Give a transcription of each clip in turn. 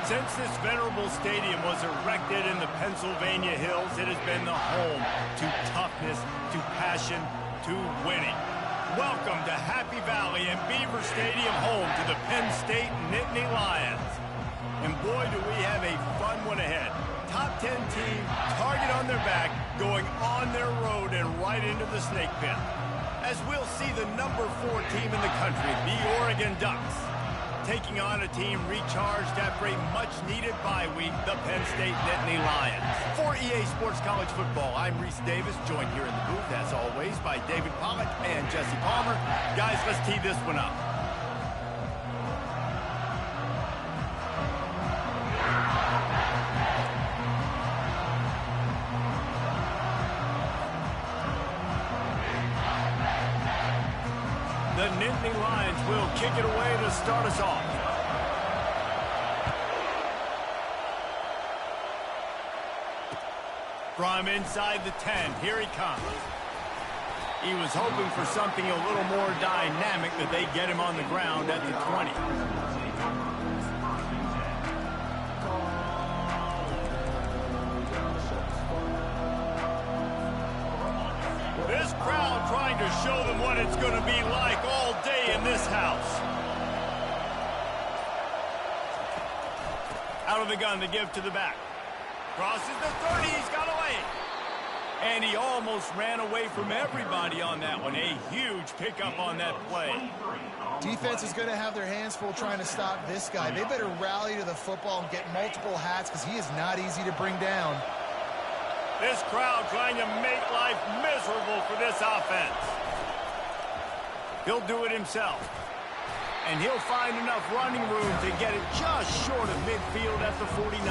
Since this venerable stadium was erected in the Pennsylvania Hills, it has been the home to toughness, to passion, to winning. Welcome to Happy Valley and Beaver Stadium, home to the Penn State Nittany Lions. And boy, do we have a fun one ahead. Top 10 team, target on their back, going on their road and right into the snake pit. As we'll see the number 4 team in the country, the Oregon Ducks, taking on a team recharged after a much-needed bye week, the Penn State Nittany Lions. For EA Sports College Football, I'm Reese Davis, joined here in the booth, as always, by David Pollack and Jesse Palmer. Guys, let's tee this one up. The Nittany Lions will kick it away to start us off. From inside the 10, here he comes. He was hoping for something a little more dynamic, that they get him on the ground at the 20. This crowd trying to show them what it's going to be like all day in this house. Out of the gun to give to the back. Crosses the 30, he's got away. And he almost ran away from everybody on that one. A huge pickup on that play. Defense is going to have their hands full trying to stop this guy. They better rally to the football and get multiple hats, because he is not easy to bring down. This crowd trying to make life miserable for this offense. He'll do it himself. And he'll find enough running room to get it just short of midfield at the 49.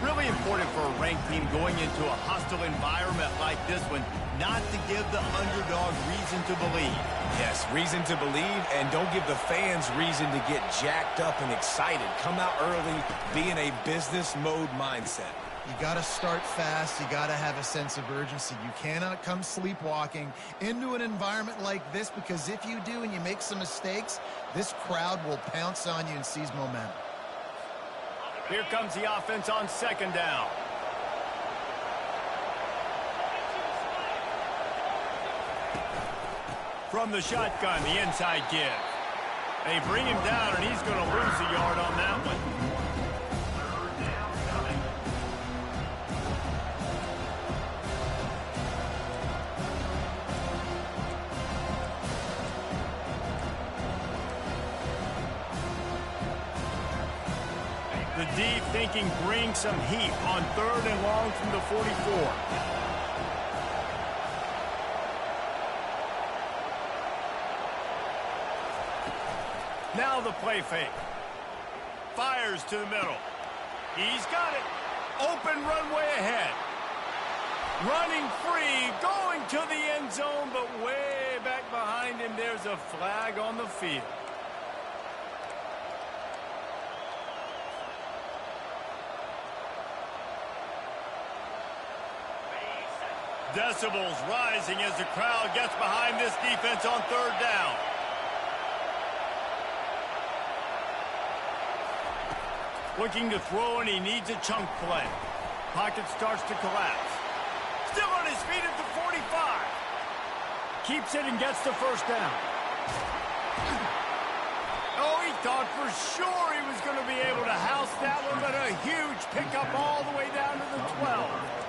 Really important for a ranked team going into a hostile environment like this one, not to give the underdog reason to believe. Yes, reason to believe, and don't give the fans reason to get jacked up and excited. Come out early, be in a business mode mindset. You got to start fast. You got to have a sense of urgency. You cannot come sleepwalking into an environment like this, because if you do and you make some mistakes, this crowd will pounce on you and seize momentum. Here comes the offense on second down. From the shotgun, the inside give. They bring him down, and he's going to lose a yard on that one. The deep thinking brings some heat on 3rd and long from the 44. Now the play fake. Fires to the middle. He's got it. Open runway ahead. Running free, going to the end zone, but way back behind him, there's a flag on the field. Decibels rising as the crowd gets behind this defense on 3rd down. Looking to throw, and he needs a chunk play. Pocket starts to collapse. Still on his feet at the 45. Keeps it and gets the 1st down. Oh, he thought for sure he was going to be able to house that one, but a huge pickup all the way down to the 12.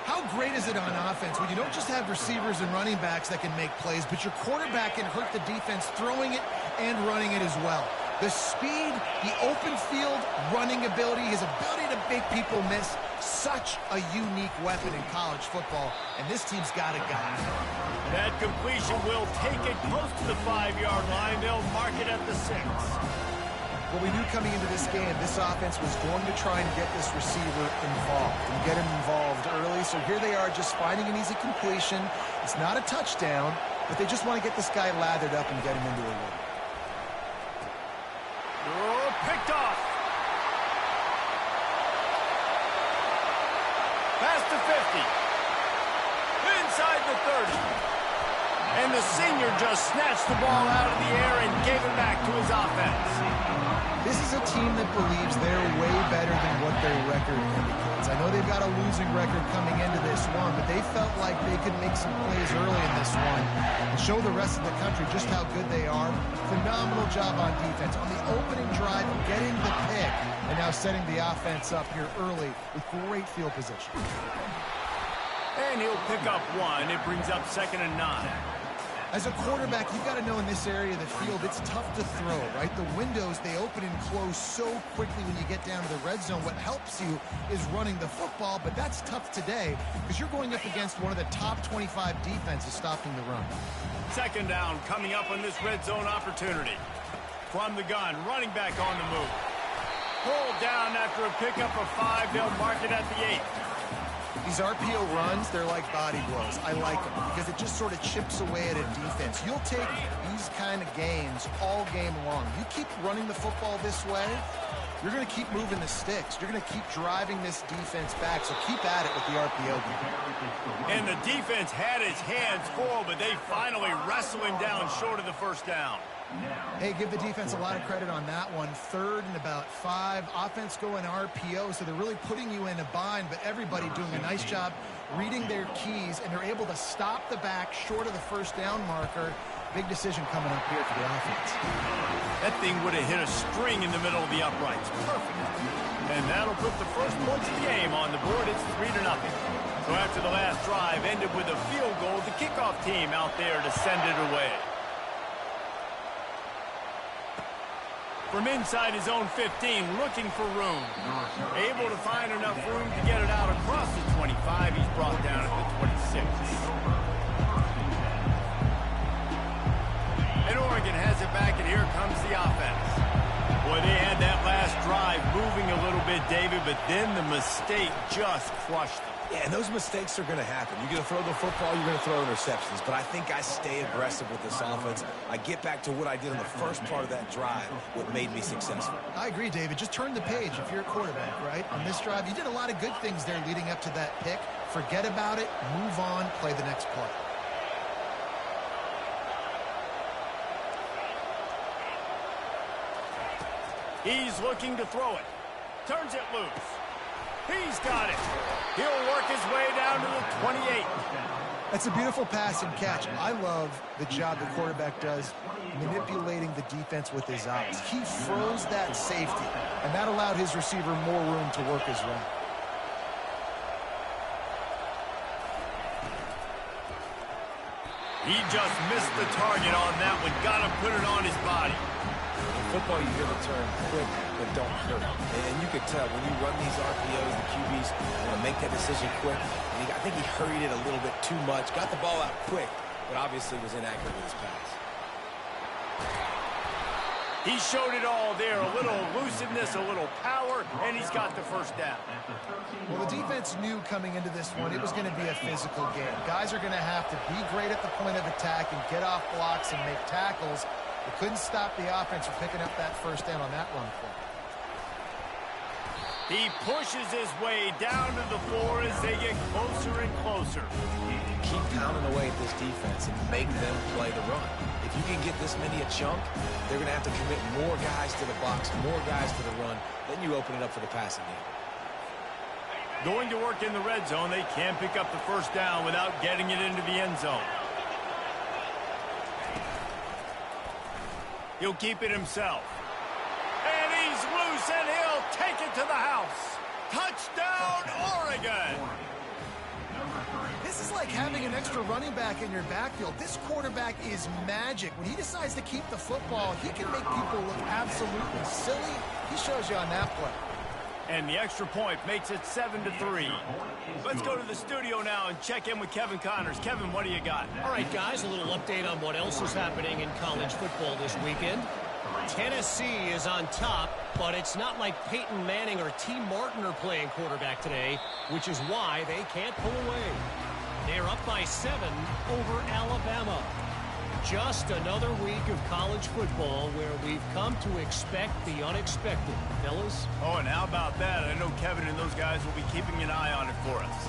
How great is it on offense when you don't just have receivers and running backs that can make plays, but your quarterback can hurt the defense throwing it and running it as well. The speed, the open field running ability, his ability to make people miss, such a unique weapon in college football, and this team's got a guy. That completion will take it close to the 5-yard line. They'll mark it at the 6. Well, we knew coming into this game, this offense was going to try and get this receiver involved and get him involved early. So here they are, just finding an easy completion. It's not a touchdown, but they just want to get this guy lathered up and get him into a rhythm. Oh, picked off. Past the 50. Inside the 30. And the senior just snatched the ball out of the air and gave it back to his offense. This is a team that believes they're way better than what their record indicates. I know they've got a losing record coming into this one, but they felt like they could make some plays early in this one and show the rest of the country just how good they are. Phenomenal job on defense. On the opening drive, getting the pick, and now setting the offense up here early with great field position. And he'll pick up one. It brings up 2nd and 9. As a quarterback, you've got to know in this area of the field, it's tough to throw, right? The windows, they open and close so quickly when you get down to the red zone. What helps you is running the football, but that's tough today because you're going up against one of the top 25 defenses stopping the run. 2nd down coming up on this red zone opportunity. From the gun, running back on the move. Pulled down after a pickup of 5. They'll mark it at the 8. These RPO runs, they're like body blows. I like them because it just sort of chips away at a defense. You'll take these kind of gains all game long. You keep running the football this way, you're going to keep moving the sticks. You're going to keep driving this defense back, so keep at it with the RPO game. And the defense had his hands full, but they finally wrestle him down short of the 1st down. Hey, give the defense a lot of credit on that one. 3rd and about 5. Offense going RPO, so they're really putting you in a bind, but everybody doing a nice job reading their keys, and they're able to stop the back short of the 1st down marker. Big decision coming up here for the offense. That thing would have hit a string in the middle of the uprights. Perfect. And that'll put the first points of the game on the board. It's 3-0. So after the last drive ended with a field goal, the kickoff team out there to send it away. From inside his own 15, looking for room. Able to find enough room to get it out across the 25. He's brought down at the 26. And Oregon has it back, and here comes the offense. Boy, they had that last drive moving a little bit, David, but then the mistake just crushed them. Yeah, and those mistakes are going to happen. You're going to throw the football, you're going to throw interceptions. But I think I stay aggressive with this offense. I get back to what I did in the first part of that drive, what made me successful. I agree, David. Just turn the page if you're a quarterback, right? On this drive, you did a lot of good things there leading up to that pick. Forget about it, move on, play the next play. He's looking to throw it. Turns it loose. He's got it. He'll work his way down to the 28. That's a beautiful pass and catch. I love the job the quarterback does manipulating the defense with his eyes. He froze that safety, and that allowed his receiver more room to work his route. He just missed the target on that one. Got to put it on his body. In football, you hear the term quick, but don't hurt. And you can tell when you run these RPOs, the QBs want to make that decision quick. And I think he hurried it a little bit too much. Got the ball out quick, but obviously was inaccurate with his pass. He showed it all there. A little elusiveness, a little power, and he's got the 1st down. Well, the defense knew coming into this one it was going to be a physical game. Guys are going to have to be great at the point of attack and get off blocks and make tackles. They couldn't stop the offense from picking up that 1st down on that run play. He pushes his way down to the floor as they get closer and closer. Keep pounding away at this defense and make them play the run. If you can get this many a chunk, they're going to have to commit more guys to the box, more guys to the run. Then you open it up for the passing game. Going to work in the red zone, they can't pick up the 1st down without getting it into the end zone. He'll keep it himself. And he's loose, and he'll take it to the house. Touchdown, Oregon! This is like having an extra running back in your backfield. This quarterback is magic. When he decides to keep the football, he can make people look absolutely silly. He shows you on that play. And the extra point makes it 7-3. Let's go to the studio now and check in with Kevin Connors. Kevin, what do you got? All right, guys, a little update on what else is happening in college football this weekend. Tennessee is on top, but it's not like Peyton Manning or T. Martin are playing quarterback today, which is why they can't pull away. They're up by 7 over Alabama. Just another week of college football where we've come to expect the unexpected, fellas. Oh, and how about that? I know Kevin and those guys will be keeping an eye on it for us.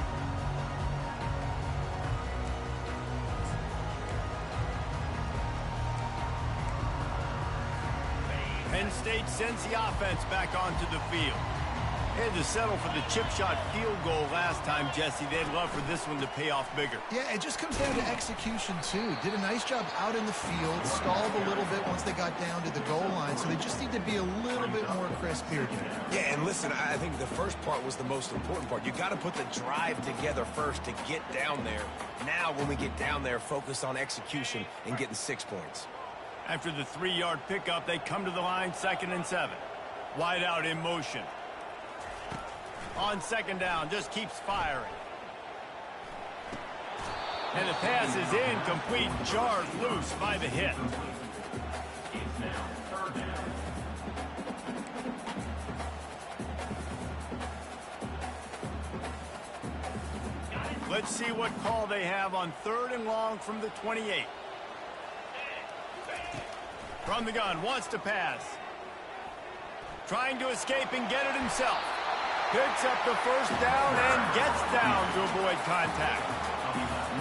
And Penn State sends the offense back onto the field. They had to settle for the chip shot field goal last time, Jesse. They'd love for this one to pay off bigger. Yeah, it just comes down to execution, too. Did a nice job out in the field, stalled a little bit once they got down to the goal line, so they just need to be a little bit more crisp here. Yeah, and listen, I think the first part was the most important part. You got to put the drive together first to get down there. Now, when we get down there, focus on execution and getting 6 points. After the 3-yard pickup, they come to the line, 2nd and 7. Wide out in motion. On 2nd down, just keeps firing. And the pass is incomplete, jarred loose by the hit. Let's see what call they have on 3rd and long from the 28. From the gun, wants to pass. Trying to escape and get it himself. Picks up the 1st down and gets down to avoid contact.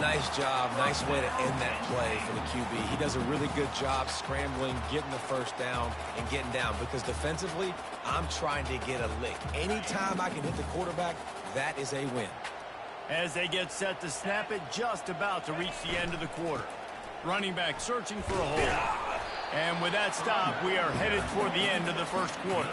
Nice job. Nice way to end that play for the QB. He does a really good job scrambling, getting the 1st down, and getting down. Because defensively, I'm trying to get a lick. Anytime I can hit the quarterback, that is a win. As they get set to snap it, just about to reach the end of the quarter. Running back searching for a hole. And with that stop, we are headed toward the end of the 1st quarter.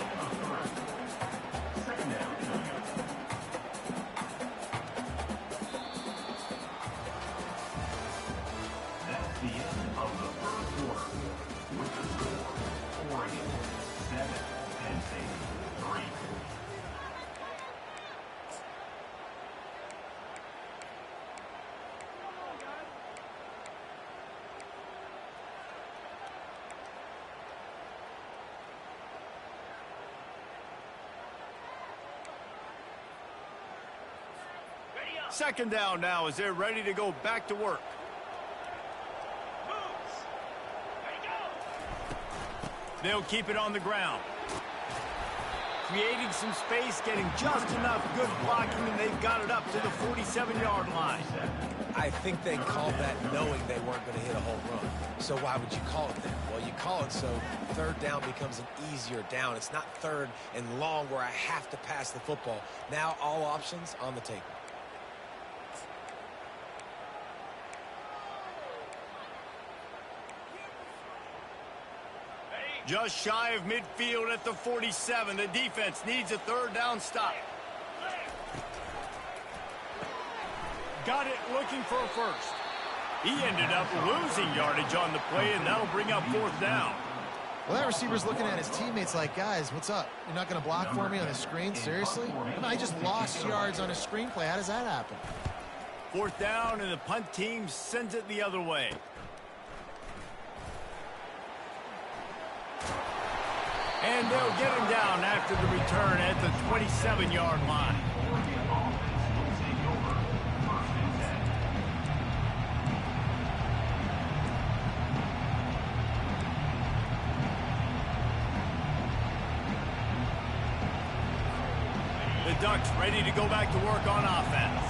Second down now as they're ready to go back to work. They'll keep it on the ground. Creating some space, getting just enough good blocking, and they've got it up to the 47-yard line. I think they called that knowing they weren't going to hit a home run. So why would you call it that? Well, you call it so 3rd down becomes an easier down. It's not 3rd and long where I have to pass the football. Now all options on the table. Just shy of midfield at the 47. The defense needs a 3rd down stop. Got it looking for a 1st. He ended up losing yardage on the play, and that'll bring up 4th down. Well, that receiver's looking at his teammates like, guys, what's up? You're not going to block for me on the screen? Seriously? I just lost yards on a screenplay. How does that happen? 4th down, and the punt team sends it the other way. And they'll get him down after the return at the 27-yard line. The Ducks ready to go back to work on offense.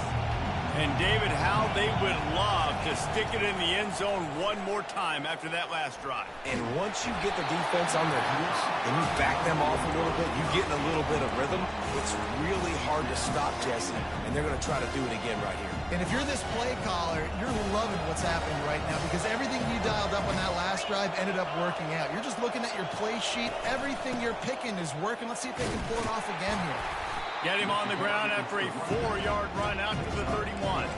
And David, how they would love to stick it in the end zone one more time after that last drive. And once you get the defense on their heels and you back them off a little bit, you get in a little bit of rhythm, it's really hard to stop, Jesse, and they're going to try to do it again right here. And if you're this play caller, you're loving what's happening right now because everything you dialed up on that last drive ended up working out. You're just looking at your play sheet. Everything you're picking is working. Let's see if they can pull it off again here. Get him on the ground after a 4-yard run out to the 31.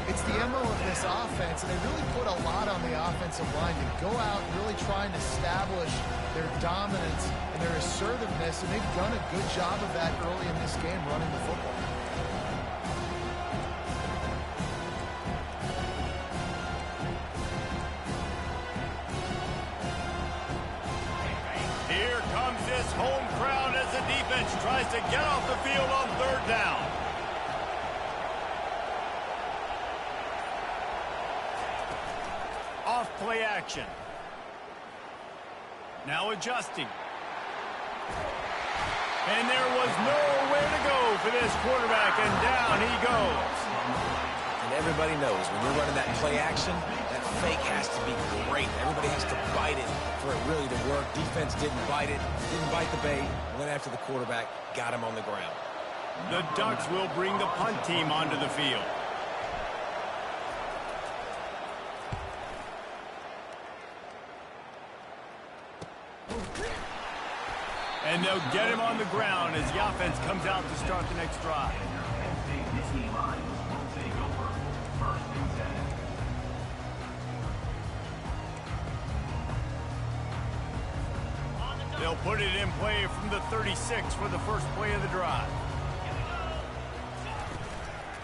It's the MO of this offense, and they really put a lot on the offensive line to go out and really try and establish their dominance and their assertiveness, and they've done a good job of that early in this game running the football. Here comes this home crowd as the defense tries to get off the field on 3rd down. Off play action. Now adjusting. And there was nowhere to go for this quarterback, and down he goes. And everybody knows when you're running that play action, that fake has to be great. Everybody has to bite it for it really to work. Defense didn't bite it, didn't bite the bait, went after the quarterback, got him on the ground. The Ducks will bring the punt team onto the field. And they'll get him on the ground as the offense comes out to start the next drive. They'll put it in play from the 36 for the first play of the drive.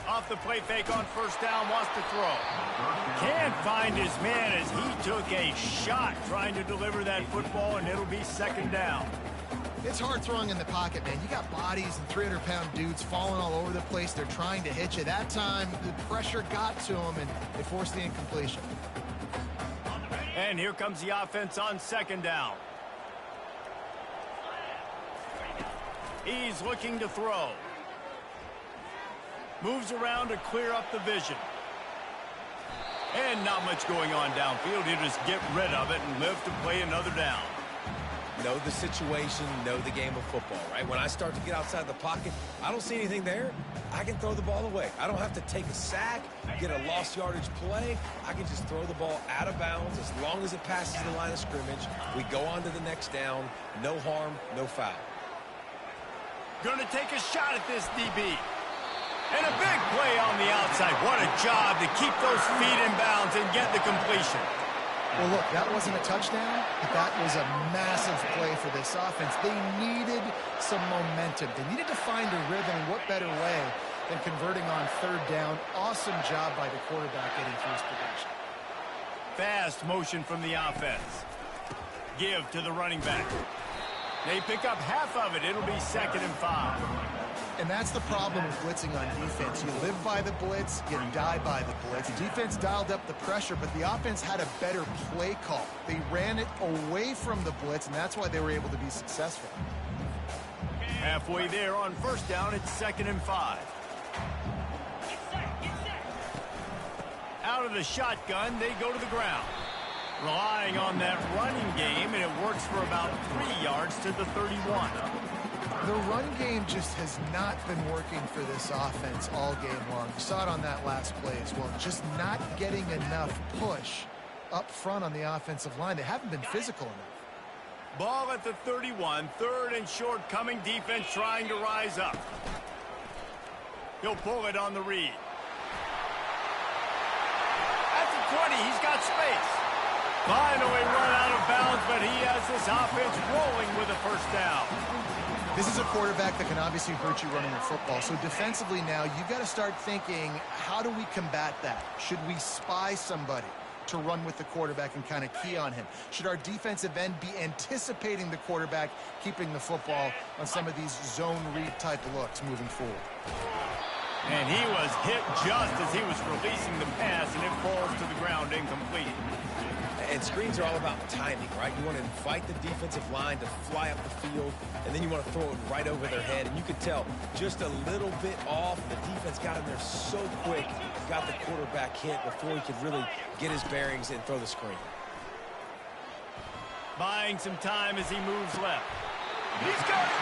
Off the play fake on first down, wants to throw. Can't find his man as he took a shot trying to deliver that football, and it'll be second down. It's hard throwing in the pocket, man. You got bodies and 300-pound dudes falling all over the place. They're trying to hit you. That time, the pressure got to him, and they forced the incompletion. And here comes the offense on second down. He's looking to throw. Moves around to clear up the vision. And not much going on downfield. He'll just get rid of it and live to play another down. Know the situation, know the game of football, right? When I start to get outside the pocket, I don't see anything there. I can throw the ball away. I don't have to take a sack, get a lost yardage play. I can just throw the ball out of bounds as long as it passes the line of scrimmage. We go on to the next down. No harm, no foul. Going to take a shot at this DB. And a big play on the outside. What a job to keep those feet in bounds and get the completion. Well, look, that wasn't a touchdown, but that was a massive play for this offense. They needed some momentum. They needed to find a rhythm. What better way than converting on third down? Awesome job by the quarterback getting through his progression. Fast motion from the offense. Give to the running back. They pick up half of it. It'll be 2nd and 5. And that's the problem with blitzing on defense. You live by the blitz, you die by the blitz. The defense dialed up the pressure, but the offense had a better play call. They ran it away from the blitz, and that's why they were able to be successful. Halfway there on first down, it's 2nd and 5. Out of the shotgun, they go to the ground. Relying on that running game, and it works for about 3 yards to the 31. The run game just has not been working for this offense all game long. You saw it on that last play as well. Just not getting enough push up front on the offensive line. They haven't been physical enough. Ball at the 31, 3rd and short, coming defense trying to rise up. He'll pull it on the read. At the 20, he's got space. Finally run out of bounds, but he has this offense rolling with a first down. This is a quarterback that can obviously hurt you running the football. So defensively now, you've got to start thinking, how do we combat that? Should we spy somebody to run with the quarterback and kind of key on him? Should our defensive end be anticipating the quarterback, keeping the football on some of these zone read type looks moving forward? And he was hit just as he was releasing the pass, and it falls to the ground incomplete. And screens are all about timing, right? You want to invite the defensive line to fly up the field, and then you want to throw it right over their head. And you could tell just a little bit off. The defense got in there so quick, got the quarterback hit before he could really get his bearings and throw the screen. Buying some time as he moves left. He's got it!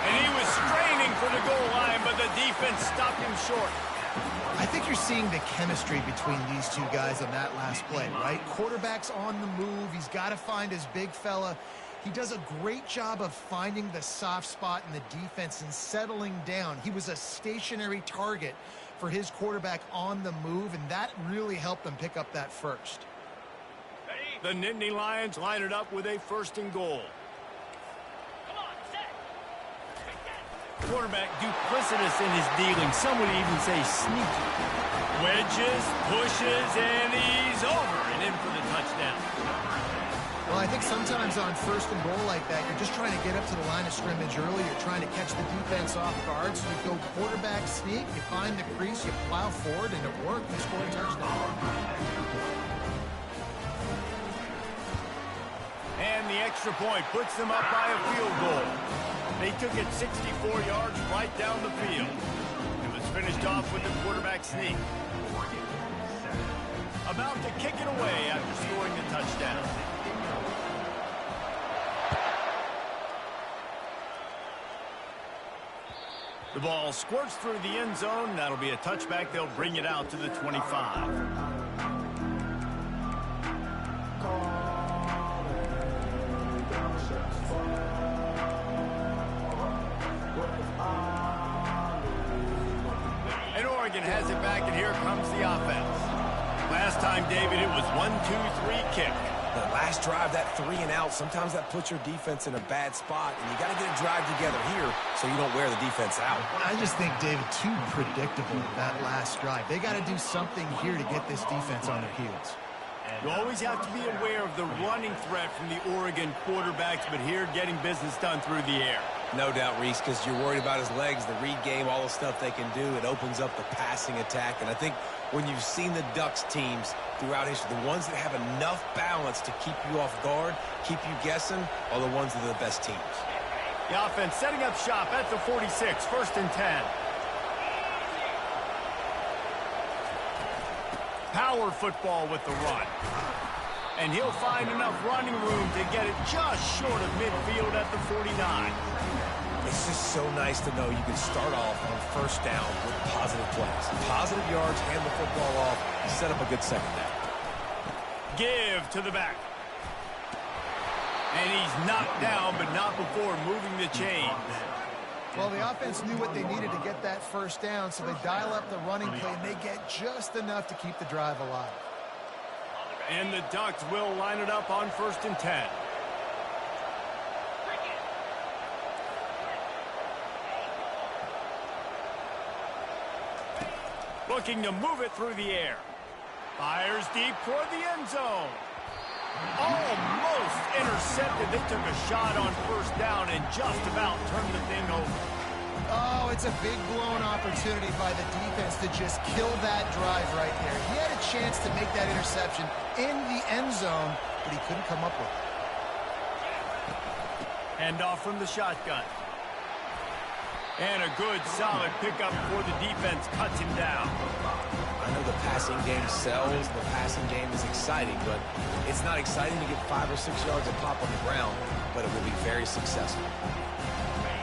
And he was straining for the goal line, but the defense stopped him short. I think you're seeing the chemistry between these two guys on that last play, right? Quarterback's on the move. He's got to find his big fella. He does a great job of finding the soft spot in the defense and settling down. He was a stationary target for his quarterback on the move, and that really helped them pick up that first. The Nittany Lions line it up with a 1st and goal. Quarterback duplicitous in his dealing. Some would even say sneaky. Wedges, pushes, and he's over and in for the touchdown. Well, I think sometimes on 1st and goal like that, you're just trying to get up to the line of scrimmage early. You're trying to catch the defense off guard. So you go quarterback sneak, you find the crease, you plow forward, and it worked. You score a touchdown. And the extra point puts them up by a field goal. They took it 64 yards right down the field. It was finished off with the quarterback sneak. A about to kick it away after scoring the touchdown. The ball squirts through the end zone. That'll be a touchback. They'll bring it out to the 25. And Oregon has it back, and here comes the offense. Last time, David, it was 1-2-3 kick. The last drive, that 3 and out, sometimes that puts your defense in a bad spot, and you got to get a drive together here so you don't wear the defense out. I just think, David, too predictable, that last drive. They got to do something here to get this defense on their heels. You always have to be aware of the running threat from the Oregon quarterbacks, but here getting business done through the air. No doubt, Reese, because you're worried about his legs, the read game, all the stuff they can do. It opens up the passing attack, and I think when you've seen the Ducks teams throughout history, the ones that have enough balance to keep you off guard, keep you guessing, are the ones that are the best teams. The offense setting up shop at the 46, 1st and 10. Power football with the run. And he'll find enough running room to get it just short of midfield at the 49. It's just so nice to know you can start off on 1st down with positive plays. Positive yards, hand the football off, and set up a good second down. Give to the back. And he's knocked down, but not before moving the chains. Well, the offense knew what they needed to get that 1st down, so they dial up the running play, and they get just enough to keep the drive alive. And the Ducks will line it up on 1st and 10. Looking to move it through the air. Fires deep toward the end zone. Almost intercepted. They took a shot on 1st down and just about turned the thing over. Oh, it's a big blown opportunity by the defense to just kill that drive right there. He had a chance to make that interception in the end zone, but he couldn't come up with it. Hand off from the shotgun. And a good, solid pickup before the defense cuts him down. I know the passing game sells, the passing game is exciting, but it's not exciting to get 5 or 6 yards of pop on the ground, but it will be very successful.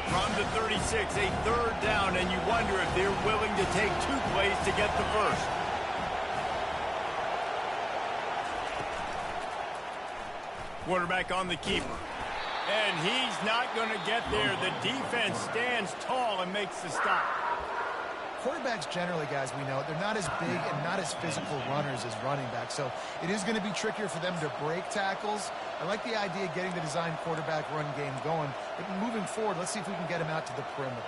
From the 36, a 3rd down, and you wonder if they're willing to take 2 plays to get the 1st. Quarterback on the keeper. And he's not going to get there. The defense stands tall and makes the stop. Quarterbacks generally, guys, we know, they're not as big and not as physical runners as running backs, so it is going to be trickier for them to break tackles. I like the idea of getting the design quarterback run game going, but moving forward, let's see if we can get him out to the perimeter.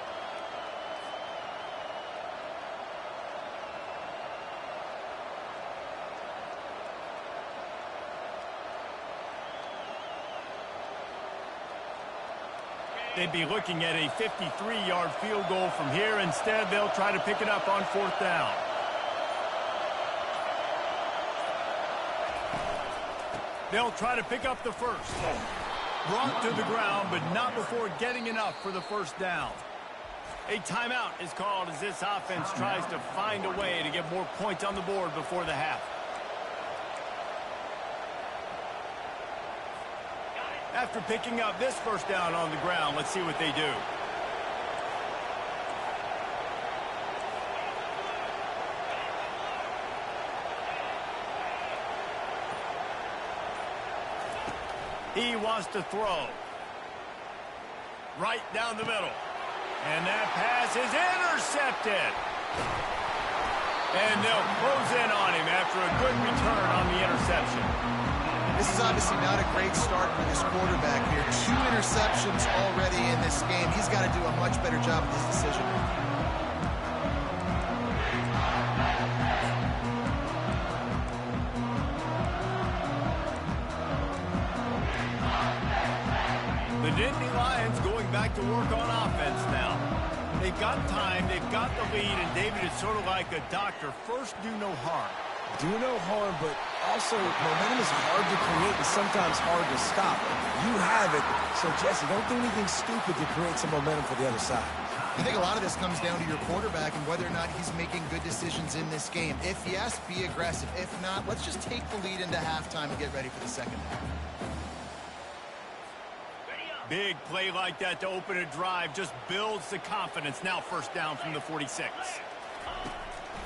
They'd be looking at a 53-yard field goal from here. Instead, they'll try to pick it up on 4th down. They'll try to pick up the 1st. Brought to the ground, but not before getting enough for the 1st down. A timeout is called as this offense tries to find a way to get more points on the board before the half. After picking up this 1st down on the ground, let's see what they do. He wants to throw. Right down the middle. And that pass is intercepted. And they'll close in on him after a good return on the interception. This is obviously not a great start for this quarterback here. 2 interceptions already in this game. He's got to do a much better job with his decision. The Nittany Lions going back to work on offense now. They've got time, they've got the lead, and David is sort of like a doctor. First, do no harm. Do no harm, but also momentum is hard to create and sometimes hard to stop. You have it, so Jesse, don't do anything stupid to create some momentum for the other side. I think a lot of this comes down to your quarterback and whether or not he's making good decisions in this game. If yes, be aggressive. If not, let's just take the lead into halftime and get ready for the second half. Big play like that to open a drive just builds the confidence. Now first down from the 46.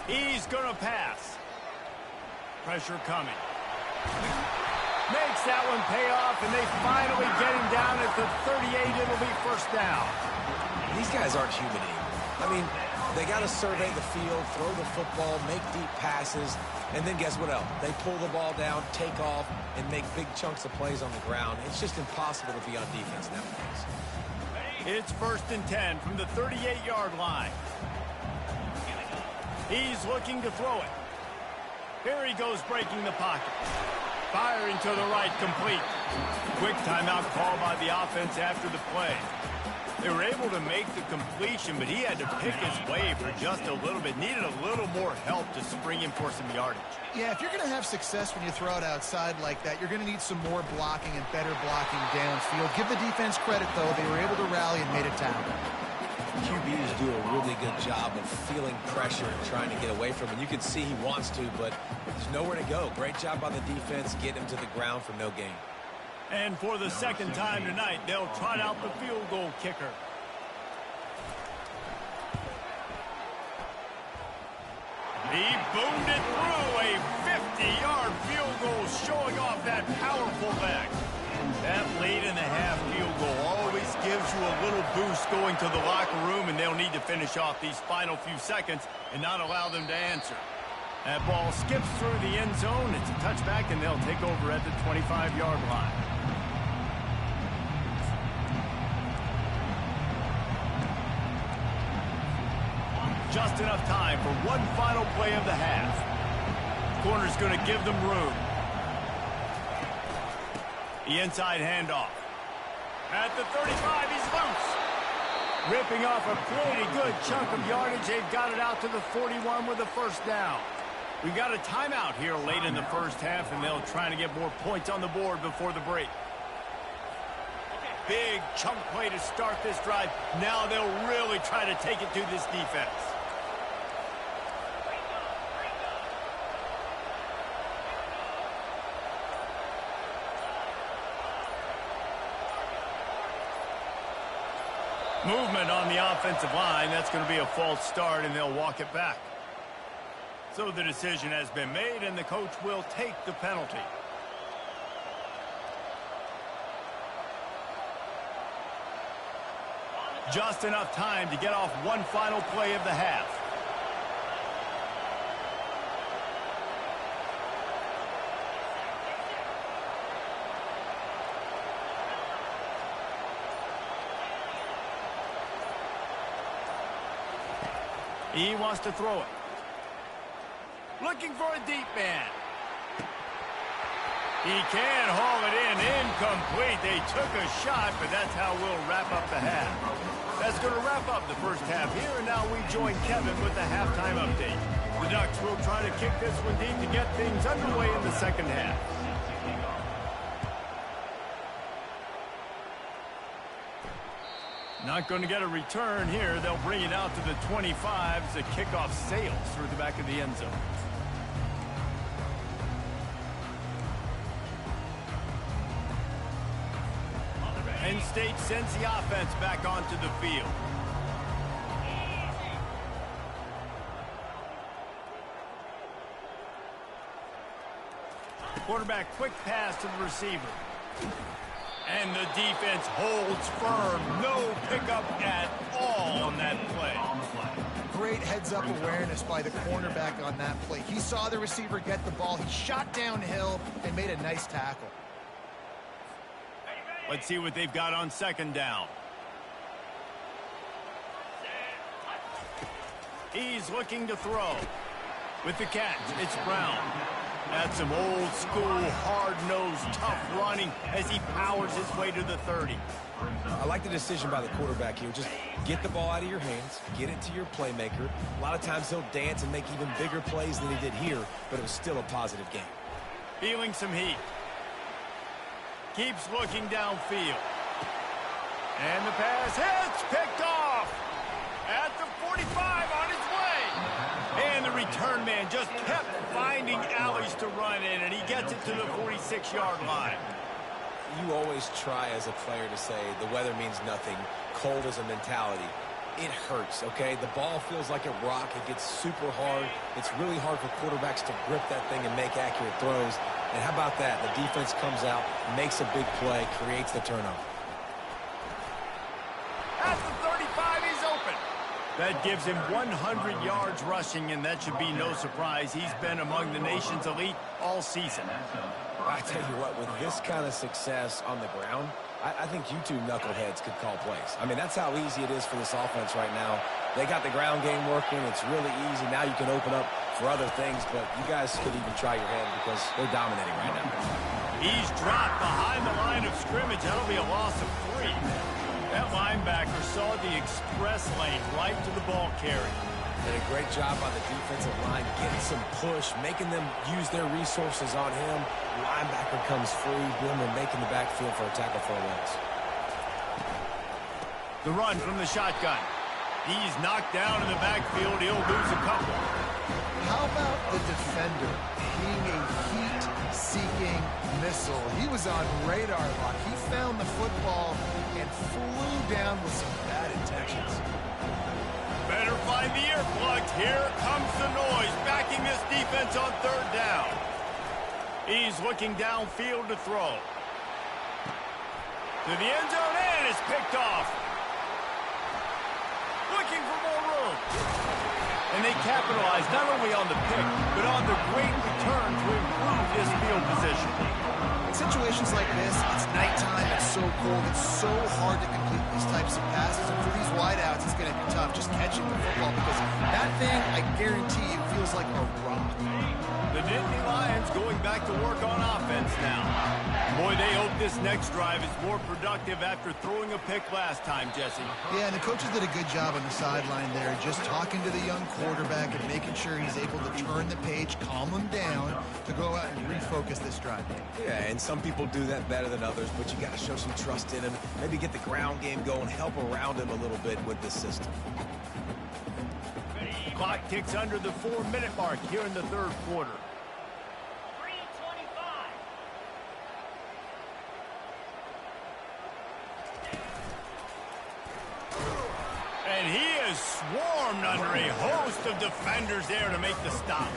He's going to pass. Pressure coming. Makes that one pay off, and they finally get him down at the 38. It'll be first down. These guys aren't human anymore. I mean, they got to survey the field, throw the football, make deep passes, and then guess what else? They pull the ball down, take off, and make big chunks of plays on the ground. It's just impossible to be on defense nowadays. It's first and 10 from the 38-yard line. He's looking to throw it. Here he goes, breaking the pocket. Firing to the right, complete. Quick timeout call by the offense after the play. They were able to make the completion, but he had to pick his way for just a little bit. Needed a little more help to spring him for some yardage. Yeah, if you're going to have success when you throw it outside like that, you're going to need some more blocking and better blocking downfield. Give the defense credit, though. They were able to rally and made a tackle. QBs do a really good job of feeling pressure and trying to get away from it. You can see he wants to, but there's nowhere to go. Great job by the defense, get him to the ground for no gain. And for the second time tonight, they'll trot out the field goal kicker. He boomed it through a 50-yard field goal, showing off that powerful leg. That late in the half field goal always gives you a little boost going to the locker room, and they'll need to finish off these final few seconds and not allow them to answer. That ball skips through the end zone. It's a touchback, and they'll take over at the 25-yard line. Just enough time for one final play of the half. Corner's going to give them room. The inside handoff. At the 35, he's loose. Ripping off a pretty good chunk of yardage. They've got it out to the 41 with a first down. We've got a timeout here late in the first half, and they'll try to get more points on the board before the break. Big chunk play to start this drive. Now they'll really try to take it to this defense. Movement on the offensive line. That's going to be a false start, and they'll walk it back. So the decision has been made, and the coach will take the penalty. Just enough time to get off one final play of the half. He wants to throw it. Looking for a deep man. He can haul it in. Incomplete. They took a shot, but that's how we'll wrap up the half. That's going to wrap up the first half here, and now we join Kevin with the halftime update. The Ducks will try to kick this one deep to get things underway in the second half. Not going to get a return here. They'll bring it out to the 25 as the kickoff sails through the back of the end zone. Penn State sends the offense back onto the field. Quarterback quick pass to the receiver. And the defense holds firm. No pickup at all on that play. Great heads-up awareness by the cornerback on that play. He saw the receiver get the ball. He shot downhill and made a nice tackle. Let's see what they've got on second down. He's looking to throw. With the catch, it's Brown. That's some old-school, hard-nosed, tough running as he powers his way to the 30. I like the decision by the quarterback here. Just get the ball out of your hands, get it to your playmaker. A lot of times he'll dance and make even bigger plays than he did here, but it was still a positive game. Feeling some heat. Keeps looking downfield. And the pass hits, picked off. At the 45 on his way. And the return man just kept finding alleys to run in, and he gets it to the 46-yard line. You always try as a player to say the weather means nothing. Cold is a mentality. It hurts, okay? The ball feels like a rock. It gets super hard. It's really hard for quarterbacks to grip that thing and make accurate throws. And how about that? The defense comes out, makes a big play, creates the turnover. At the 35, he's open. That gives him 100 yards rushing, and that should be no surprise. He's been among the nation's elite all season. I tell you what, with this kind of success on the ground, I think you two knuckleheads could call plays. I mean, that's how easy it is for this offense right now. They got the ground game working. It's really easy. Now you can open up for other things, but you guys could even try your hand because they're dominating right now. He's dropped behind the line of scrimmage. That'll be a loss of 3. That linebacker saw the express lane right to the ball carrier. Did a great job on the defensive line, getting some push, making them use their resources on him. Linebacker comes free, boom, and making the backfield for a tackle for a loss. The run from the shotgun. He's knocked down in the backfield. He'll lose a couple. How about the defender being a heat-seeking missile? He was on radar lock. He found the football and flew down with some bad intentions. Better find the earplugs. Here comes the noise, backing this defense on 3rd down. He's looking downfield to throw. To the end zone, and it's picked off. Looking for more room. And they capitalize not only on the pick, but on the great return to improve this field position. In situations like this, it's nighttime, it's so cold, it's so hard to complete these types of passes. And for these wideouts, it's going to be tough just catching the football because that thing, I guarantee you, feels like a rock. The Nittany Lions going back to work on offense now. Boy, they hope this next drive is more productive after throwing a pick last time, Jesse. Yeah, and the coaches did a good job on the sideline there, just talking to the young quarterback and making sure he's able to turn the page, calm him down to go out and refocus this drive. Yeah, and some people do that better than others, but you got to show some trust in him, maybe get the ground game going, help around him a little bit with this system. Clock ticks under the 4-minute mark here in the 3rd quarter. 3:25. And he is swarmed under a host of defenders there to make the stop.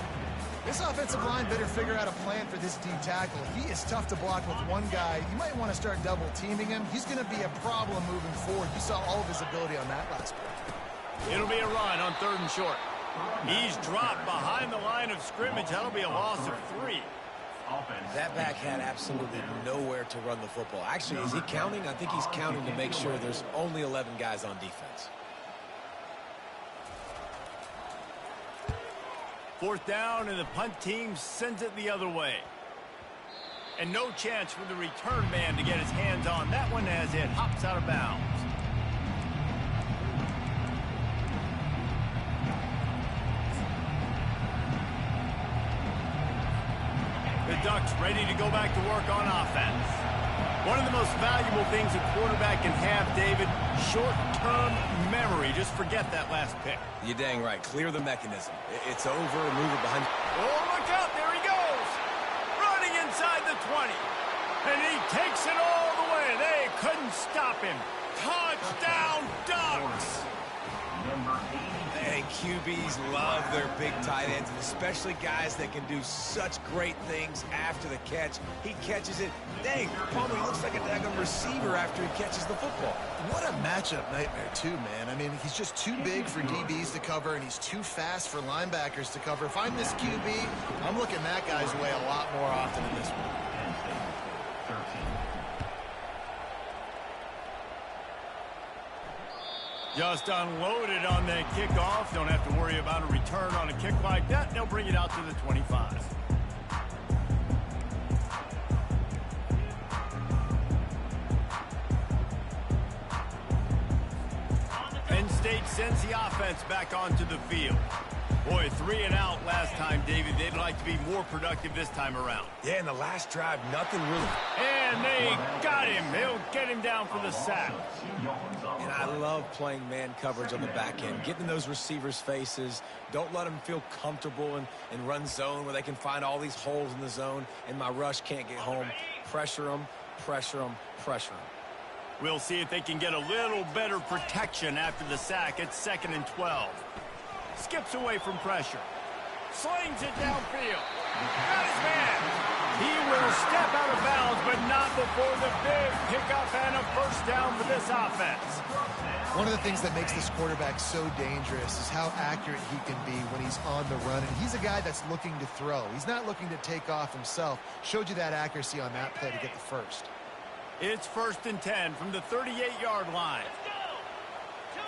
This offensive line better figure out a plan for this D tackle. He is tough to block with one guy. You might want to start double teaming him. He's going to be a problem moving forward. You saw all of his ability on that last play. It'll be a run on 3rd and short. He's dropped behind the line of scrimmage. That'll be a loss of 3. That back had absolutely nowhere to run the football. Actually, is he counting? I think he's counting to make sure there's only 11 guys on defense. 4th down, and the punt team sends it the other way. And no chance for the return man to get his hands on that one as it hops out of bounds. The Ducks ready to go back to work on offense. One of the most valuable things a quarterback can have, David, short-term memory. Just forget that last pick. You're dang right. Clear the mechanism. It's over. Move it behind. Oh, look out. There he goes. Running inside the 20. And he takes it all the way. They couldn't stop him. Touchdown, Ducks. And QBs love their big tight ends, and especially guys that can do such great things after the catch. He catches it. Dang, Palmer, he looks like a daggone receiver after he catches the football. What a matchup nightmare, too, man. I mean, he's just too big for DBs to cover, and he's too fast for linebackers to cover. If I'm this QB, I'm looking that guy's way a lot more often than this one. Just unloaded on that kickoff. Don't have to worry about a return on a kick like that. They'll bring it out to the 25. Penn State sends the offense back onto the field. Boy, 3 and out last time, David. They'd like to be more productive this time around. Yeah, in the last drive, nothing really. And they got him. They'll get him down for the sack. And I love playing man coverage on the back end, getting in those receivers' faces. Don't let them feel comfortable in run zone where they can find all these holes in the zone, and my rush can't get home. Pressure them, pressure them, pressure them. We'll see if they can get a little better protection after the sack. It's 2nd and 12. Skips away from pressure. Slings it downfield. Got his man. He will step out of bounds, but not before the big pickup and a first down for this offense. One of the things that makes this quarterback so dangerous is how accurate he can be when he's on the run. And he's a guy that's looking to throw. He's not looking to take off himself. Showed you that accuracy on that play to get the first. It's 1st and 10 from the 38-yard line.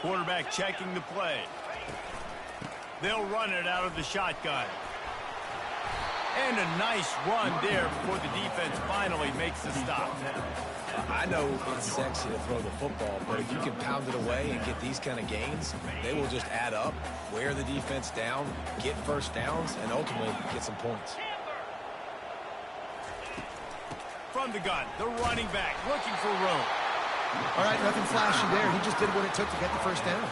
Quarterback checking the play. They'll run it out of the shotgun. And a nice run there before the defense finally makes the stop. I know it's sexy to throw the football, but if you can pound it away and get these kind of gains, they will just add up, wear the defense down, get first downs, and ultimately get some points. From the gun, the running back looking for room. All right, nothing flashy there. He just did what it took to get the first down.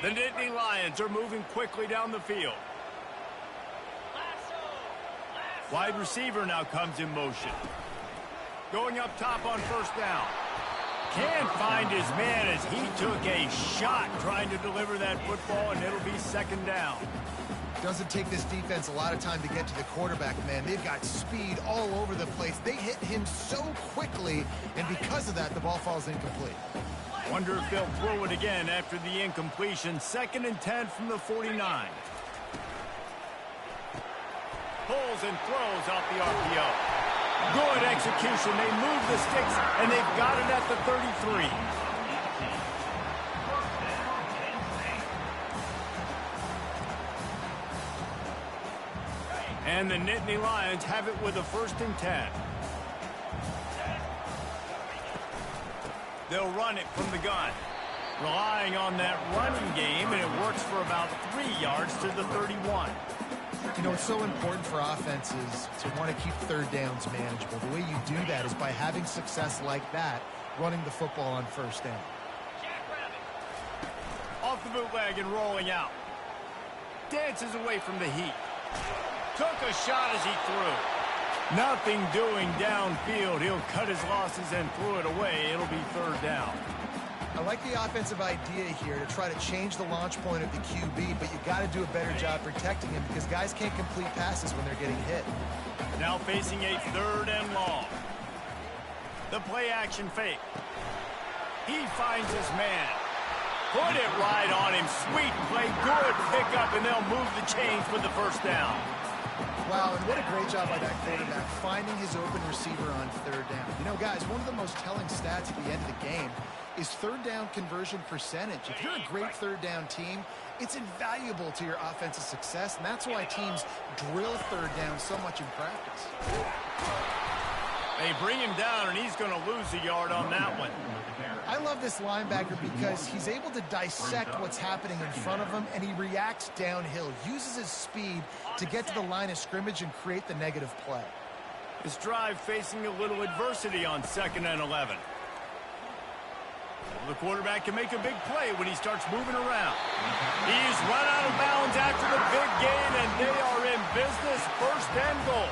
The Nittany Lions are moving quickly down the field. Wide receiver now comes in motion. Going up top on first down. Can't find his man as he took a shot trying to deliver that football, and it'll be 2nd down. Doesn't take this defense a lot of time to get to the quarterback, man. They've got speed all over the place. They hit him so quickly, and because of that, the ball falls incomplete. Wonder if they'll throw it again after the incompletion. 2nd and 10 from the 49. Pulls and throws off the RPO. Good execution. They move the sticks, and they've got it at the 33. And the Nittany Lions have it with a 1st and 10. They'll run it from the gun. Relying on that running game, and it works for about 3 yards to the 31. You know, it's so important for offenses to want to keep third downs manageable. The way you do that is by having success like that, running the football on first down. Off the bootleg and rolling out. Dances away from the heat. Took a shot as he threw. Nothing doing downfield. He'll cut his losses and threw it away. It'll be 3rd down. I like the offensive idea here to try to change the launch point of the QB, but you got to do a better job protecting him because guys can't complete passes when they're getting hit. Now facing a 3rd and long. The play action fake. He finds his man. Put it right on him. Sweet play. Good pickup, and they'll move the chains with the first down. Wow, and what a great job by that quarterback, finding his open receiver on 3rd down. You know, guys, one of the most telling stats at the end of the game is 3rd down conversion percentage. If you're a great 3rd down team, it's invaluable to your offensive success, and that's why teams drill 3rd down so much in practice. They bring him down, and he's going to lose a yard on that one. I love this linebacker because he's able to dissect what's happening in front of him, and he reacts downhill, uses his speed to get to the line of scrimmage and create the negative play. This drive facing a little adversity on 2nd and 11. The quarterback can make a big play when he starts moving around. He's run out of bounds after the big gain, and they are in business. 1st and goal.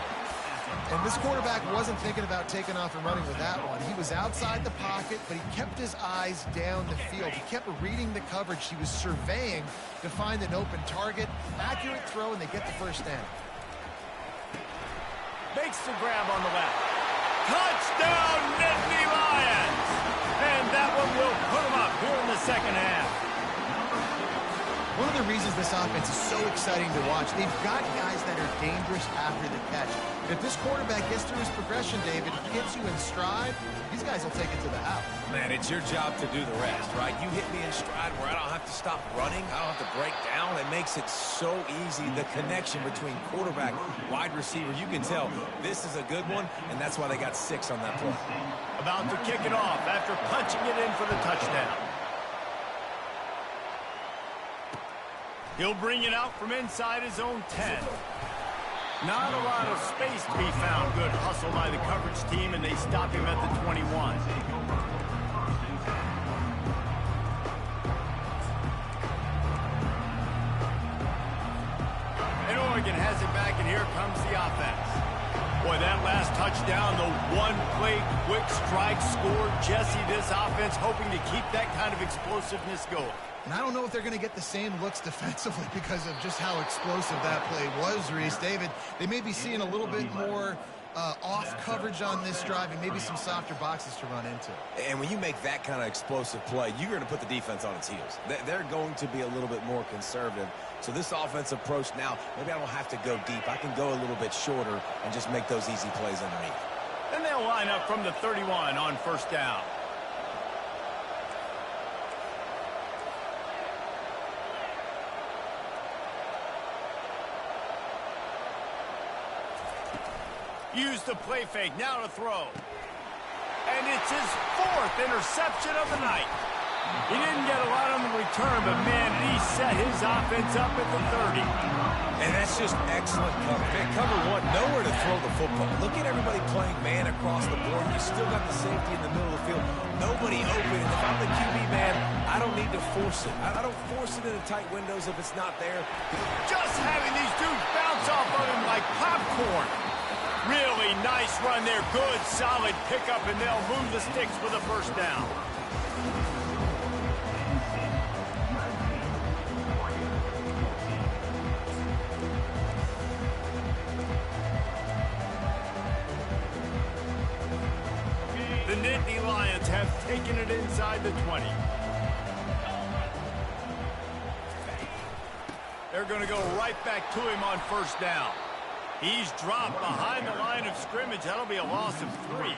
And this quarterback wasn't thinking about taking off and running with that one. He was outside the pocket, but he kept his eyes down the field. He kept reading the coverage. He was surveying to find an open target. Accurate throw, and they get the first down. Makes the grab on the left. Touchdown, Nittany Lions! And that one will put them up here in the 2nd half. One of the reasons this offense is so exciting to watch. They've got guys that are dangerous after the catch. If this quarterback gets through his progression, David, hits you in stride, these guys will take it to the house. Man, it's your job to do the rest, right? You hit me in stride where I don't have to stop running. I don't have to break down. It makes it so easy. The connection between quarterback, wide receiver, you can tell this is a good one, and that's why they got 6 on that play. About to kick it off after punching it in for the touchdown. He'll bring it out from inside his own 10. Not a lot of space to be found. Good hustle by the coverage team, and they stop him at the 21. And Oregon has it back, and here comes the offense. Boy, that last touchdown, the one-play quick strike scored. Jesse, this offense hoping to keep that kind of explosiveness going. And I don't know if they're going to get the same looks defensively because of just how explosive that play was, Reese. David, they may be seeing a little bit more off coverage on this drive and maybe some softer boxes to run into. And when you make that kind of explosive play, you're going to put the defense on its heels. They're going to be a little bit more conservative. So this offensive approach now, maybe I don't have to go deep. I can go a little bit shorter and just make those easy plays underneath. And they'll line up from the 31 on first down. Use the play fake, now to throw. And it's his 4th interception of the night. He didn't get a lot on the return, but man, he set his offense up at the 30. And that's just excellent cover. Man, cover 1, nowhere to throw the football. Look at everybody playing man across the board. You still got the safety in the middle of the field. Nobody open. And if I'm the QB man, I don't need to force it. I don't force it into tight windows if it's not there. Just having these dudes bounce off of him like popcorn. Really nice run there. Good, solid pickup, and they'll move the sticks for the first down. The Nittany Lions have taken it inside the 20. They're going to go right back to him on first down. He's dropped behind the line of scrimmage. That'll be a loss of 3.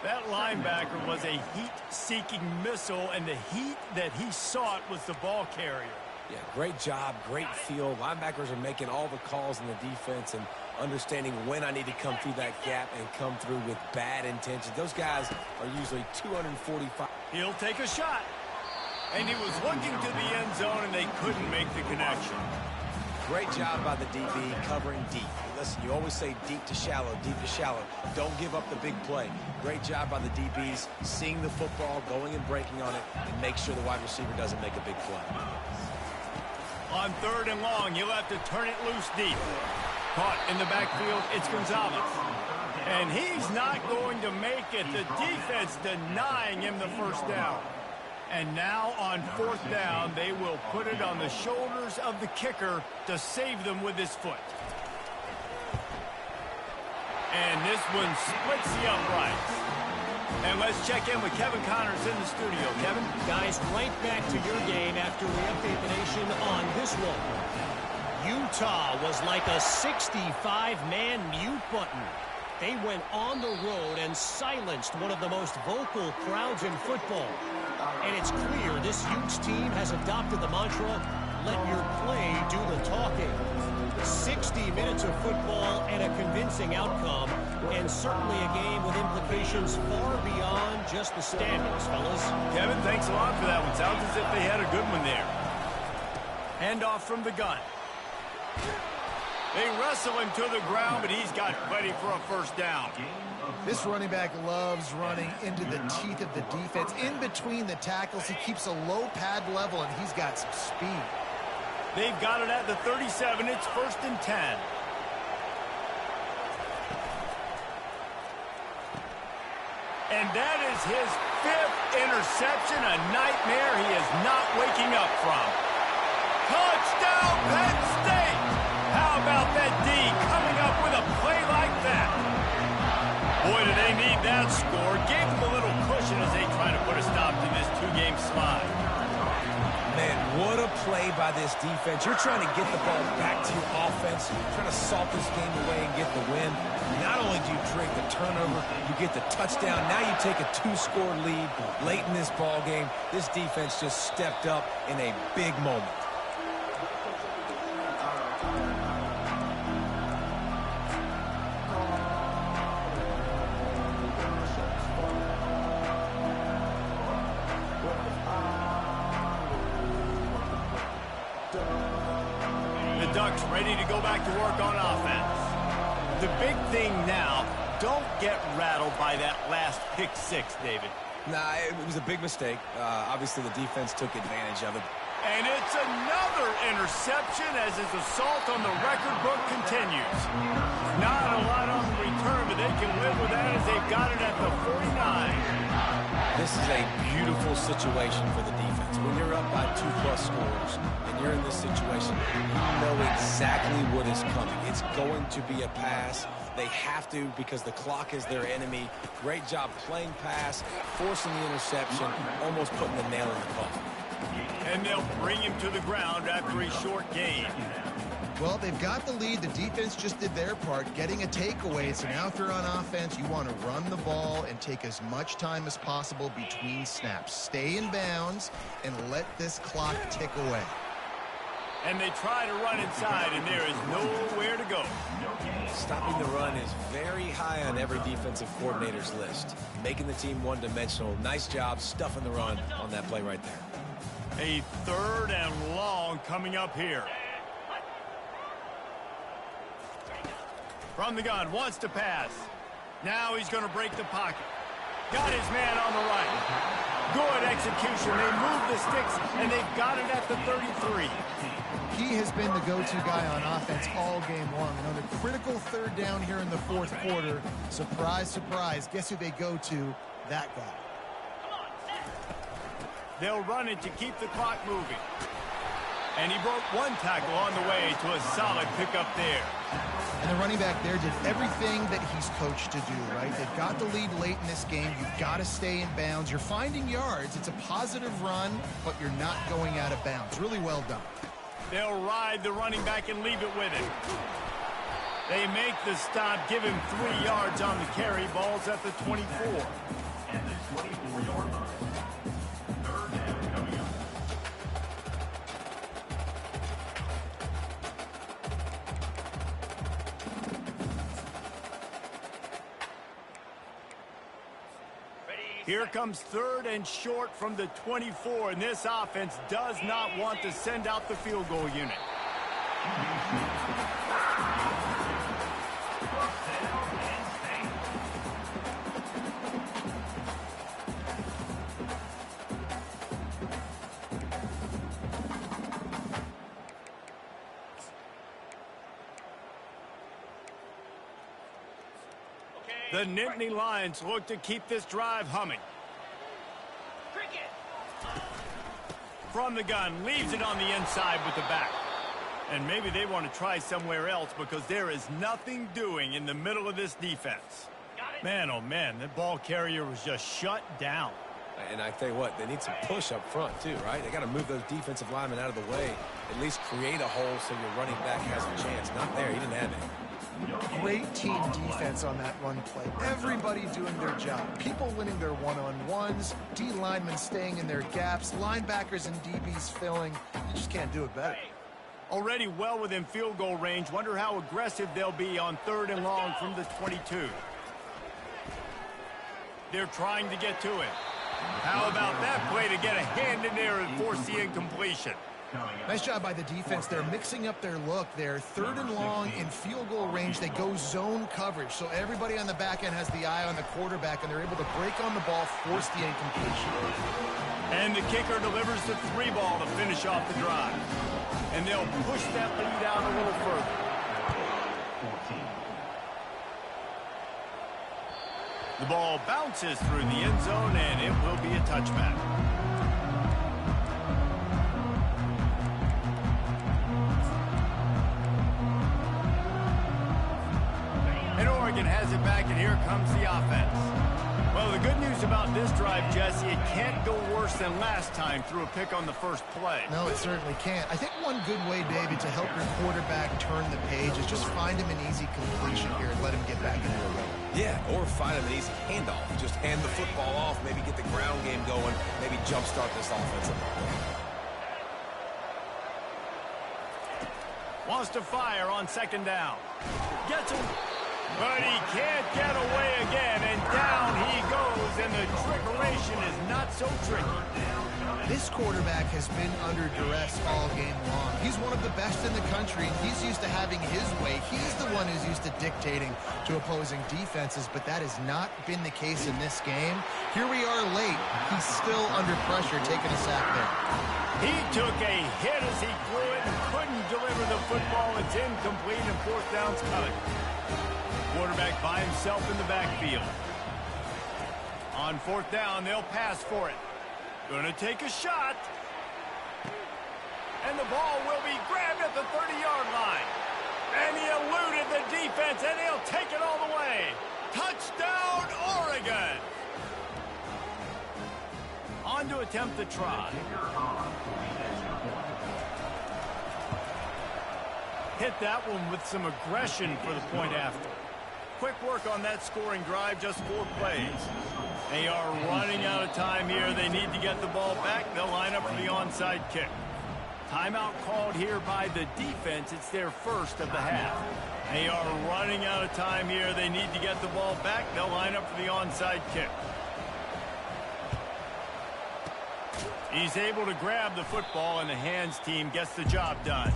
That linebacker was a heat-seeking missile, and the heat that he sought was the ball carrier. Yeah, great job, great feel. Linebackers are making all the calls in the defense and understanding when I need to come through that gap and come through with bad intentions. Those guys are usually 245. He'll take a shot. And he was looking to the end zone, and they couldn't make the connection. Great job by the DB covering deep. Listen, you always say deep to shallow, deep to shallow. Don't give up the big play. Great job by the DBs, seeing the football, going and breaking on it, and make sure the wide receiver doesn't make a big play. On 3rd and long, he'll have to turn it loose deep. Caught in the backfield, it's Gonzalez. And he's not going to make it. The defense denying him the first down. And now on 4th down, they will put it on the shoulders of the kicker to save them with his foot. And this one splits the uprights. And let's check in with Kevin Connors in the studio. Kevin? Guys, right back to your game after we update the nation on this one. Utah was like a 65-man mute button. They went on the road and silenced one of the most vocal crowds in football. And it's clear this Utes team has adopted the mantra, let your play do the talking. 60 minutes of football and a convincing outcome, and certainly a game with implications far beyond just the standings, fellas. Kevin, thanks a lot for that one. Sounds as if they had a good one there. Handoff from the gun. They wrestle him to the ground, but he's got plenty for a first down. This running back loves running into the teeth of the defense. In between the tackles, he keeps a low pad level, and he's got some speed. They've got it at the 37. It's 1st and 10. And that is his 5th interception, a nightmare he is not waking up from. Touchdown, Penn State! How about that D coming up with a play like that? Boy, do they need that score. Gave them a little cushion as they try to put a stop to this 2-game slide. Man, what a play by this defense. You're trying to get the ball back to your offense, trying to salt this game away and get the win. Not only do you drink the turnover, you get the touchdown. Now you take a 2-score lead late in this ball game. This defense just stepped up in a big moment. Ducks ready to go back to work on offense. The big thing now, don't get rattled by that last pick six, David. Nah, it was a big mistake. Obviously, the defense took advantage of it. And it's another interception as his assault on the record book continues. Not a lot on the return, but they can live with that as they've got it at the 49. This is a beautiful situation for the defense. When you're up by 2+ scores and you're in this situation, you know exactly what is coming. It's going to be a pass. They have to because the clock is their enemy. Great job playing pass, forcing the interception, almost putting the nail in the coffin. And they'll bring him to the ground after a short gain. Well, they've got the lead. The defense just did their part, getting a takeaway. So now if you're on offense, you want to run the ball and take as much time as possible between snaps. Stay in bounds and let this clock tick away. And they try to run inside, and there is nowhere to go. Stopping the run is very high on every defensive coordinator's list. Making the team one-dimensional. Nice job stuffing the run on that play right there. A 3rd and long coming up here. From the gun, wants to pass. Now he's going to break the pocket. Got his man on the right. Good execution. They move the sticks, and they've got it at the 33. He has been the go-to guy on offense all game long. And on the critical 3rd down here in the 4th quarter, surprise, surprise, guess who they go to? That guy. They'll run it to keep the clock moving. And he broke one tackle on the way to a solid pickup there. And the running back there did everything that he's coached to do, right? They've got the lead late in this game. You've got to stay in bounds. You're finding yards. It's a positive run, but you're not going out of bounds. Really well done. They'll ride the running back and leave it with him. They make the stop, give him 3 yards on the carry. Ball's at the 24. And the 24-yard line. Here comes 3rd and short from the 24, and this offense does not want to send out the field goal unit. The Nittany Lions look to keep this drive humming. From the gun, leaves it on the inside with the back. And maybe they want to try somewhere else because there is nothing doing in the middle of this defense. Man, oh man, that ball carrier was just shut down. And I tell you what, they need some push up front too, right? They got to move those defensive linemen out of the way, at least create a hole so your running back has a chance. Not there, he didn't have any. Great team defense on that run play. Everybody doing their job. People winning their one-on-ones, D linemen staying in their gaps, linebackers and DBs filling. You just can't do it better. Already well within field goal range. Wonder how aggressive they'll be on 3rd and long from the 22. They're trying to get to it. How about that play to get a hand in there and force the incompletion? Nice job by the defense. They're mixing up their look. They're 3rd and long in field goal range. They go zone coverage. So everybody on the back end has the eye on the quarterback, and they're able to break on the ball, force the incompletion. And the kicker delivers the 3 ball to finish off the drive. And they'll push that lead out a little further. The ball bounces through the end zone, and it will be a touchback. And Oregon has it back, and here comes the offense. Well, the good news about this drive, Jesse, it can't go worse than last time through a pick on the first play. No, it certainly can't. I think one good way, David, to help your quarterback turn the page is just find him an easy completion here and let him get back into a rhythm. Yeah, or find him an easy handoff. Just hand the football off, maybe get the ground game going, maybe jumpstart this offensive line. Wants to fire on second down. Gets him. But he can't get away again, and down he goes, and the trickeration is not so tricky. This quarterback has been under duress all game long. He's one of the best in the country, and he's used to having his way. He's the one who's used to dictating to opposing defenses, but that has not been the case in this game. Here we are late. He's still under pressure, taking a sack there. He took a hit as he threw it and couldn't deliver the football. It's incomplete, and fourth down's coming. Quarterback by himself in the backfield. On fourth down, they'll pass for it. Gonna take a shot. And the ball will be grabbed at the 30-yard line. And he eluded the defense, and he'll take it all the way. Touchdown, Oregon! On to attempt the try. Hit that one with some aggression for the point after. Quick work on that scoring drive, just 4 plays. They are running out of time here. They need to get the ball back. They'll line up for the onside kick. Timeout called here by the defense. It's their first of the half. They are running out of time here. They need to get the ball back. They'll line up for the onside kick. He's able to grab the football, and the hands team gets the job done.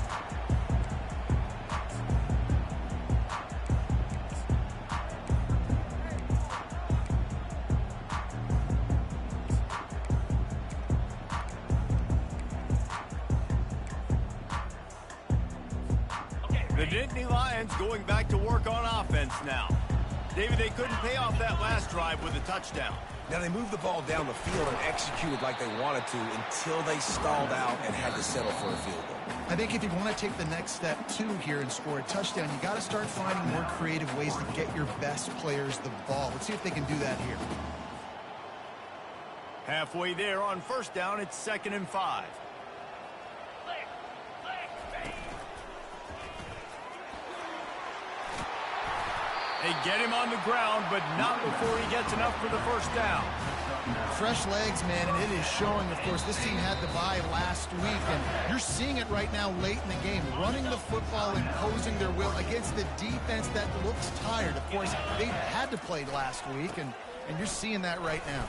The Nittany Lions going back to work on offense now. David, they couldn't pay off that last drive with a touchdown. Now, they moved the ball down the field and executed like they wanted to until they stalled out and had to settle for a field goal. I think if you want to take the next step, too, here and score a touchdown, you got to start finding more creative ways to get your best players the ball. Let's see if they can do that here. Halfway there on first down, it's 2nd and 5. They get him on the ground, but not before he gets enough for the first down. Fresh legs, man, and it is showing. Of course, this team had the bye last week, and you're seeing it right now late in the game. Running the football, imposing their will against the defense that looks tired. Of course, they had to play last week, and you're seeing that right now.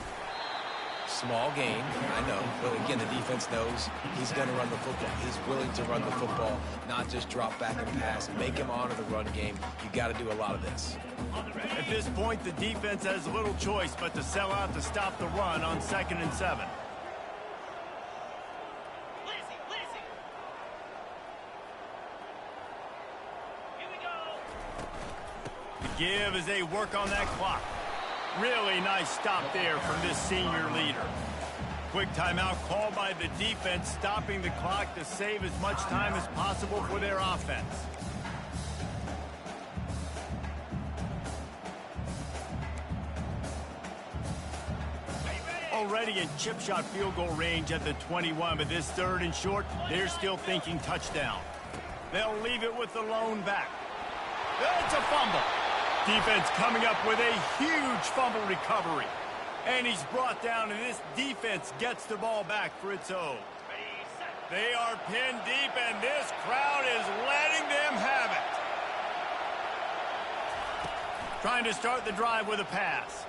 Small game, I know, but again, the defense knows he's going to run the football. He's willing to run the football, not just drop back and pass, make him honor the run game. You got to do a lot of this. At this point, the defense has little choice but to sell out to stop the run on 2nd and 7. The give as they work on that clock. Really nice stop there from this senior leader. Quick timeout called by the defense, stopping the clock to save as much time as possible for their offense. Already in chip shot field goal range at the 21, but this 3rd and short, they're still thinking touchdown. They'll leave it with the lone back. It's a fumble. Defense coming up with a huge fumble recovery. And he's brought down, and this defense gets the ball back for its own. They are pinned deep, and this crowd is letting them have it. Trying to start the drive with a pass.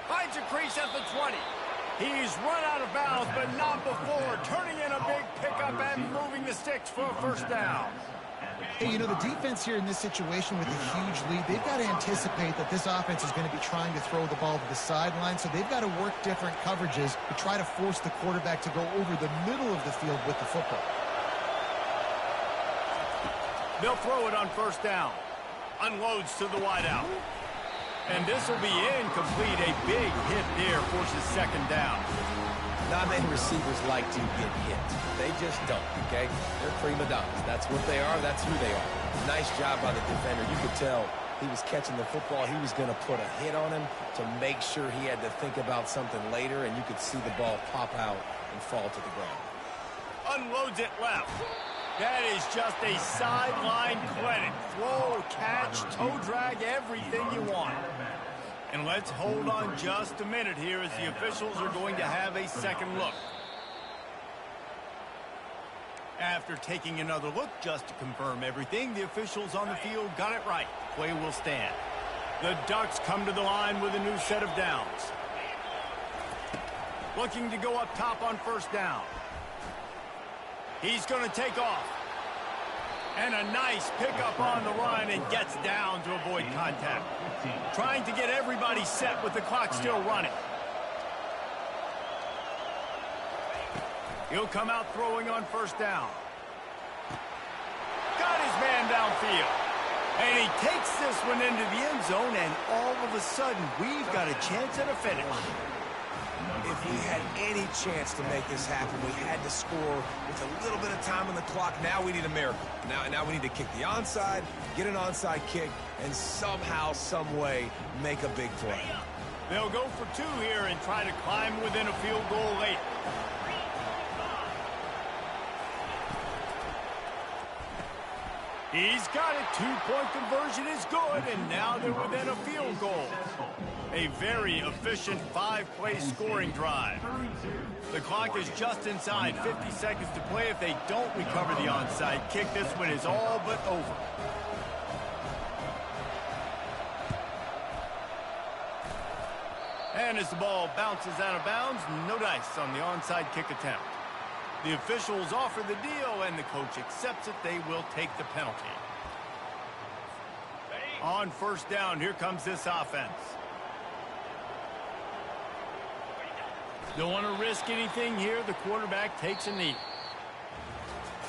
Finds a crease at the 20. He's run out of bounds, but not before turning in a big pickup and moving the sticks for a first down. Hey, you know, the defense here in this situation with a huge lead, they've got to anticipate that this offense is going to be trying to throw the ball to the sideline, so they've got to work different coverages to try to force the quarterback to go over the middle of the field with the football. They'll throw it on first down. Unloads to the wideout. And this will be incomplete. A big hit there forces 2nd down. Not many receivers like to get hit. They just don't, okay? They're prima donnas. That's what they are. That's who they are. Nice job by the defender. You could tell he was catching the football, he was going to put a hit on him to make sure he had to think about something later, and you could see the ball pop out and fall to the ground. Unloads it left. That is just a sideline clinic. Throw, catch, toe drag, everything you want. And let's hold on just a minute here as the officials are going to have a second look. After taking another look just to confirm everything, the officials on the field got it right. Play will stand. The Ducks come to the line with a new set of downs. Looking to go up top on first down. He's going to take off. And a nice pickup on the run and gets down to avoid contact. Trying to get everybody set with the clock still running. He'll come out throwing on first down. Got his man downfield. And he takes this one into the end zone, and all of a sudden, we've got a chance at a finish. If we had any chance to make this happen, we had to score with a little bit of time on the clock. Now we need a miracle. Now we need to kick the onside, get an onside kick, and somehow, some way, make a big play. They'll go for two here and try to climb within a field goal late. He's got it. Two-point conversion is good, and now they're within a field goal. A very efficient five-play scoring drive. The clock is just inside 50 seconds to play. If they don't recover the onside kick, this one is all but over. And as the ball bounces out of bounds, no dice on the onside kick attempt. The officials offer the deal, and the coach accepts it. They will take the penalty. On first down, here comes this offense. Don't want to risk anything here. The quarterback takes a knee.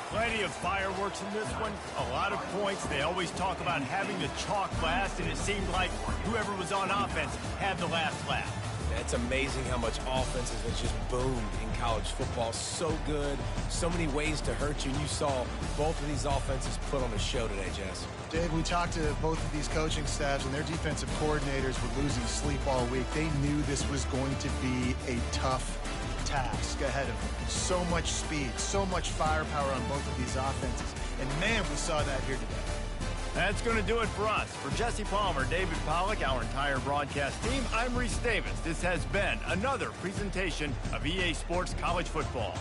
Plenty of fireworks in this one. A lot of points. They always talk about having the chalk last, and it seemed like whoever was on offense had the last laugh. It's amazing how much offense has just boomed in college football. So good, so many ways to hurt you. And you saw both of these offenses put on a show today, Jess. Dave, we talked to both of these coaching staffs, and their defensive coordinators were losing sleep all week. They knew this was going to be a tough task ahead of them. So much speed, so much firepower on both of these offenses. And, man, we saw that here today. That's going to do it for us. For Jesse Palmer, David Pollack, our entire broadcast team, I'm Reese Davis. This has been another presentation of EA Sports College Football.